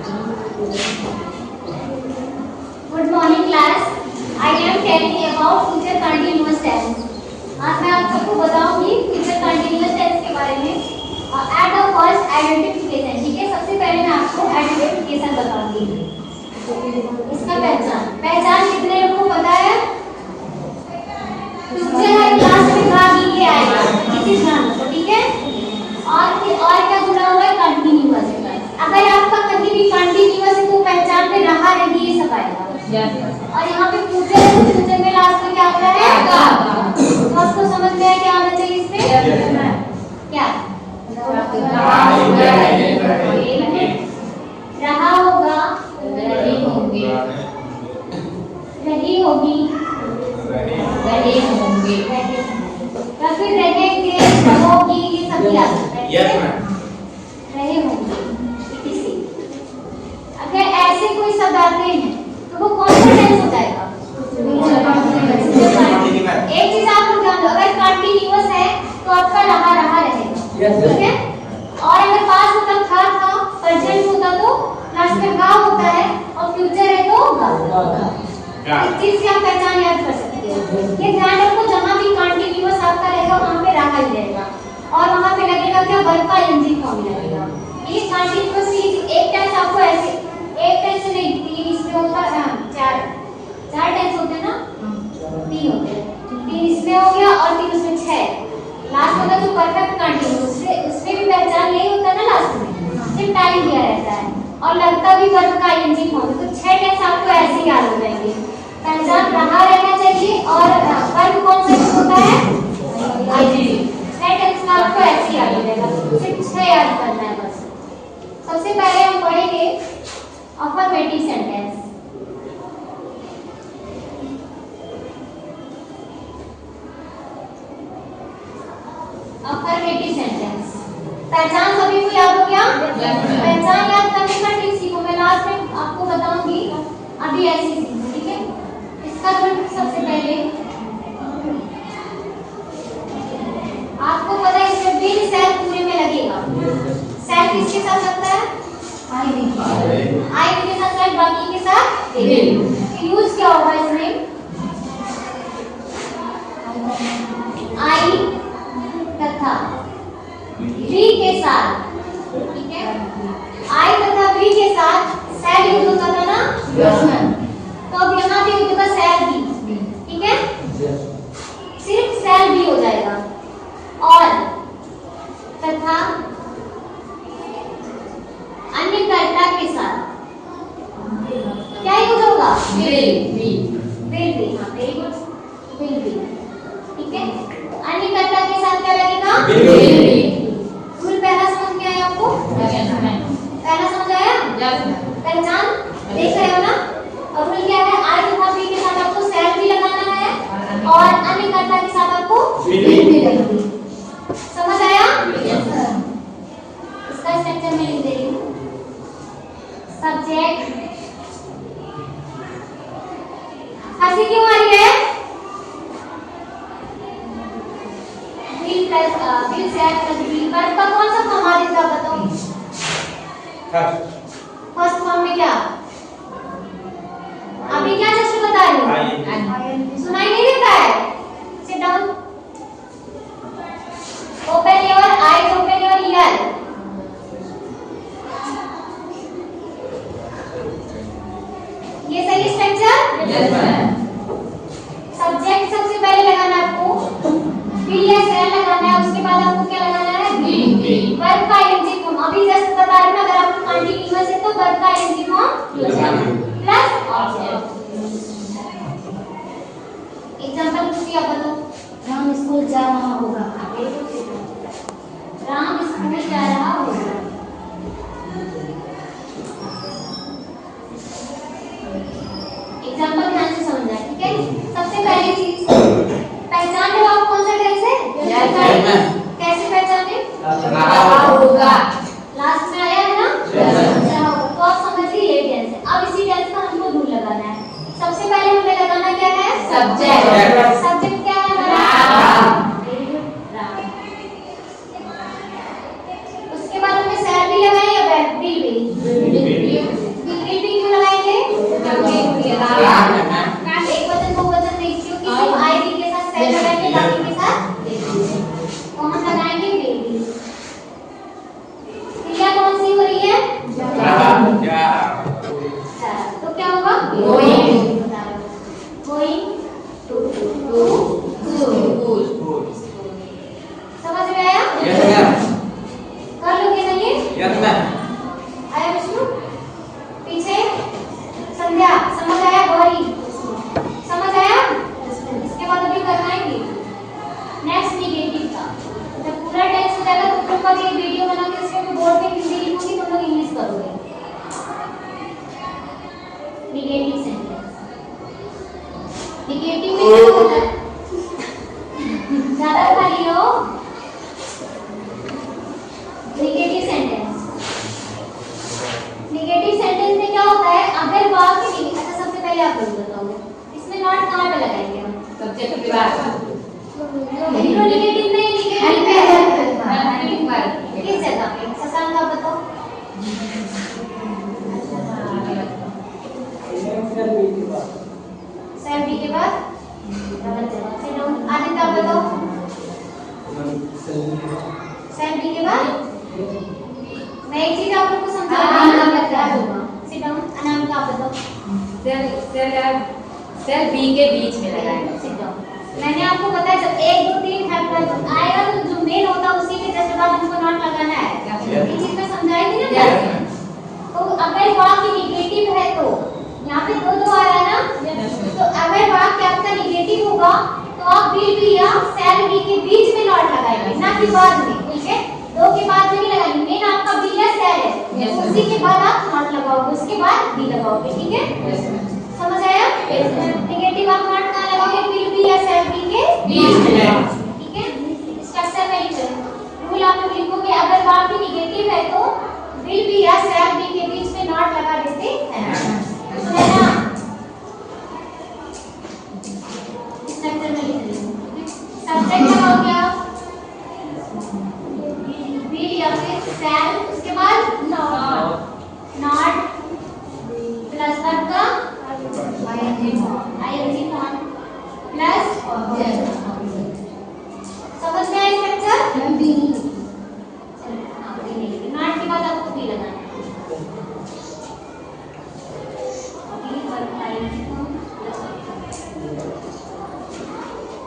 Good morning class. I am telling about future continuous tense. आज मैं आप सबको बताऊंगी future continuous tense के बारे में। At the first identification, ठीक है? सबसे पहले मैं आपको identification बताऊंगी। इसका पहचान कितने लोगों को पता है? फ्यूचर है क्लास में भाग ये आएगा, इसी ध्यान रखो, ठीक है? और क्या जुड़ा हुआ है? कंटिन्यूअस। अगर आपका कहीं भी कंटिन्यूअस है तो पहचान में रहा रही ये सब आएगा। और यहाँ पे फ्यूचर है तो फ्यूचर में लास्ट में क्या आता है? तो आपको समझ में आया क्या आना चाहिए इसमें? क्या? रहा होगा, रही होगी, रही होगी, रहे होंगे, या फिर रहेंगे, रहोगी, ये सब भी आ सकता है। रहे होंगे। अगर ऐसे कोई शब्द आते हैं तो वो कौन सा टेंस हो जाएगा? एक चीज आप लोग जान लो, अगर कंटिन्यूअस है तो आपका रहा रहेगा, ठीक है? और अगर पास्ट होता था, प्रेजेंट होता तो लास्ट में हा होता है, और फ्यूचर है तो गा। इस चीज से आप पहचान याद कर सकते हो। ये ध्यान रखो, जहां भी कंटिन्यूअस आपका रहेगा वहां पे रहा ही रहेगा, और वहां पे लगेगा क्या? वर्ब का एनजी फॉर्म लगेगा। ये कंटिन्यूअस चीज एक टेंस आपको ऐसे एक टेंस नहीं, तीन इसमें होता है, चार टेंस होते हैं ना, तीन होते हैं, तीन इसमें हो गया और तीन उसमें, छह लास्ट होगा जो परफेक्ट कंटिन्यूअस। उसमें भी पहचान यही होता है ना, लास्ट में सिर्फ टाइम दिया रहता है और लगता भी वर्ब का एनजी फॉर्म। तो छह टेंस आपको ऐसे ही याद हो जाएंगे। पहचान रहा रहना चाहिए, और वर्ब कौन सा होता है? आईएनजी। छह टेंस का आपको ऐसे याद हो जाएगा, सिर्फ छह याद करना है बस। सबसे पहले हम पढ़ेंगे अफर्मेटिव सेंटेंस। अफर्मेटिव सेंटेंस पहचान सभी को याद हो गया? पहचान याद करने का ट्रिक सीखो, मैं लास्ट में आपको बताऊंगी, अभी ऐसे सीखो, ठीक है? इसका जो सबसे पहले आपको पता है इसमें बिन सेल पूरे में लगेगा। सेल किसके साथ लगता है? आई के साथ, सेल बाकी के साथ यूज क्या होगा इसमें? आई तथा वी के साथ, ठीक है? आई तथा वी के साथ सेल यूज होता था ना, तो अब यहाँ पे होगा सेल भी, ठीक है? सिर्फ सेल भी हो जाएगा। और तथा अन्य कर्ता के साथ क्या यूज होगा? विल बी, हाँ वेरी गुड, विल बी, ठीक है? अन्य कर्ता के साथ क्या लगेगा? Will be. रूल पहला समझ में आया आपको? पहला समझ आया? पहचान देख रहे हो ना? और रूल क्या है? आई तथा वी के साथ आपको सेल भी लगाना है, और अन्य कर्ता के साथ आपको विल भी लगाना है। समझ आया? इसका स्ट्रक्चर मैं लिख दे रही हूँ। सब्जेक्ट, हंसी क्यों आ रही है? Will set plus will, verb का कौन सा फॉर्म आ रहा है बताओ? फर्स्ट फॉर्म में क्या? अभी क्या जस्ट बता रही हूँ, सुनाई नहीं देता है? Sit down, open your eyes, open your year. ये सही स्ट्रक्चर? सब्जेक्ट सबसे पहले लगाना आपको, विल या सेल लगाना है, उसके बाद आपको क्या लगाना है? वर्ब का आईएनजी फॉर्म। अभी जस्ट बता रहे ना, अगर आपको कंटीन्यूअस है तो वर्ब का ING form plus object. Example कुछ क्या बताओ? राम स्कूल जा रहा होगा, राम स्कूल जा रहा होगा। एग्जांपल ध्यान से इंट्रोनेगेटिव नहीं लिखे हेल्पिंग वर्ब किस जगह पे? शशांक आप बताओ। सेल बी के बाद गलत जगह से डाउन। आदित्य आप बताओ। सेल बी के बाद मैं एक चीज आप लोगों को समझा दूंगा। Sit down. अनामिका आप बताओ। सेल बी के बीच में लगाएंगे। Sit down. मैंने आपको बताया जब 1 2 3 हेल्पर आएगा तो जो मेन होता है उसी के जस्ट बाद हमको नॉट लगाना है। ये चीज मैं समझाई थी ना। तो अगर वाक्य निगेटिव है तो यहाँ पे दो आ रहा है ना, तो अगर वाक्य आपका निगेटिव होगा तो आप विल बी या शैल बी के बीच में नॉट लगाएंगे, ना कि बाद में। ठीक है, दो के बाद में नहीं लगाएंगे। मेन आपका विल या शैल है, उसी के बाद आप नॉट लगाओगे, उसके बाद बी लगाओगे। ठीक है, समझ आया? निगेटिव आप नॉट कहाँ लगाओगे? विल बी या शैल बी के बीच में। ठीक है, स्ट्रक्चर में लिख रूल आप लोग लिखोगे। अगर वाक्य निगेटिव है तो विल बी या शैल बी के बीच में नॉट लगा देते हैं। स्ट्रक्चर में लिख लीजिए। सब्जेक्ट लगाओगे आप विल या फिर शैल, उसके बाद नॉट प्लस वर्ब का आईएनजी फॉर्म प्लस ऑब्जेक्ट। समझ में आया स्ट्रक्चर? नॉट के बाद आपको बी लगाना है।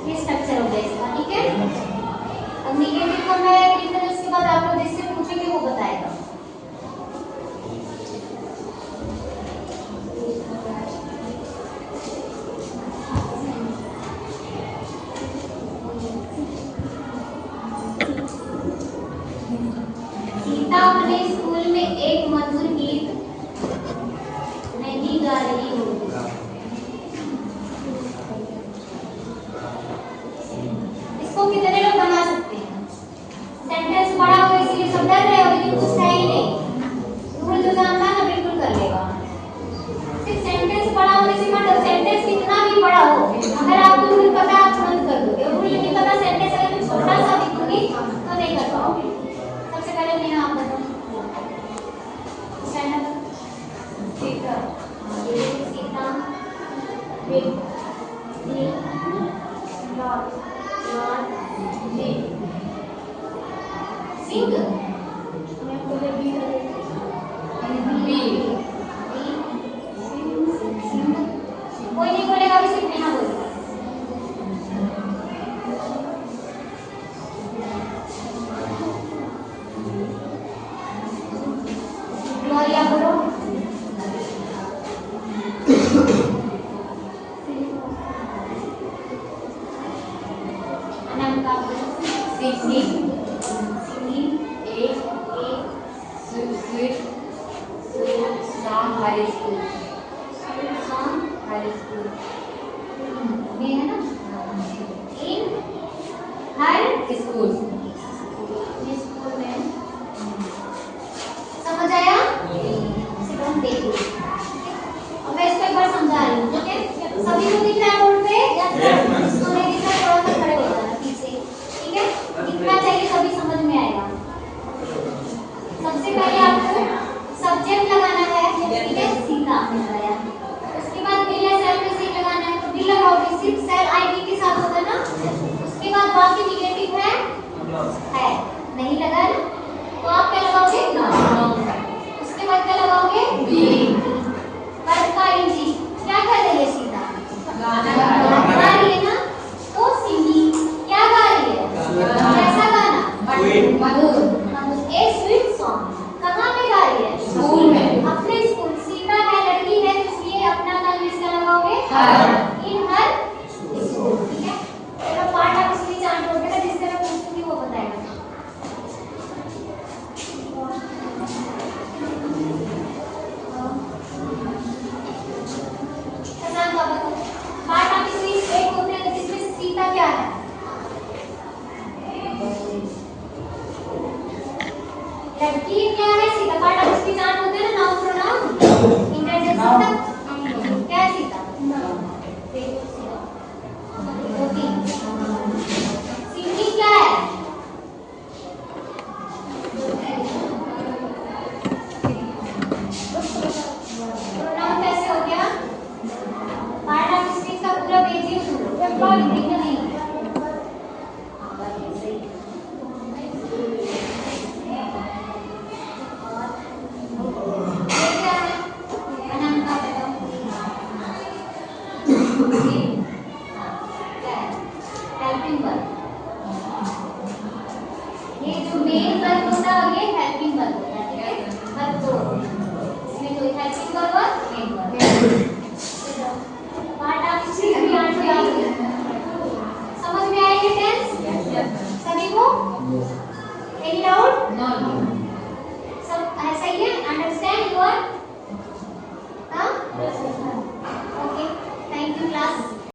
ये स्ट्रक्चर हो गया इसका। ठीक है, अब निगेटिव को मैं लिख दूं, उसके बाद आप लोग जिससे पूछेंगे वो बताएगा। सीता अपने स्कूल में एक मधुर गीत नहीं गा रही होगी। इसको कितने लोग बना सकते हैं? सेंटेंस बड़ा हो इसलिए सब डर रहे हो, लेकिन कुछ है ही नहीं। रूल जो जानता है ना बिल्कुल कर लेगा। सिर्फ सेंटेंस बड़ा होने से मत डरो, सेंटेंस कितना भी बड़ा हो, अगर आपको रूल पता है आप तुरंत कर दोगे। रूल नहीं पता, सेंटेंस अगर मैं छोटा सा भी दूंगी तो नहीं कर पाओगे। सबसे पहले मेरा आप बताओ। Stand up. Sita Sita will be not be sing. मैं बोले बी बी सिंग। कोई नहीं बोलेगा, अभी सिर्फ नेहा बोलेगा। ग्लोरिया बोलो। अनामिका बोलो। सिंगिंग सिंगिंग एक स्वीट सॉन्ग हर स्कूल सॉन्ग हर स्कूल में है ना, इन हर स्कूल स्कूल में। समझ आया? सिर्फ हम देख लो। अब मैं इसको एक बार समझा रही हूँ। ठीक है, सभी को दिख रहा है बोर्ड पे? इसको नहीं दिख रहा, थोड़ा सा खड़े हो जाना पीछे। ठीक है, दिखना चाहिए, सभी समझ में आएगा। सबसे पहले आपको सब्जेक्ट लगाना है। ठीक है, सीता आपने लगाया। उसके बाद विल या शैल में से लगाना है, तो विल लगाओगे, सिर्फ शैल आईवी के साथ होगा ना। उसके बाद बाकी निगेटिव है नहीं लगा ना, तो आप क्या लगाओगे? नॉट। उसके बाद क्या लगाओगे? बी।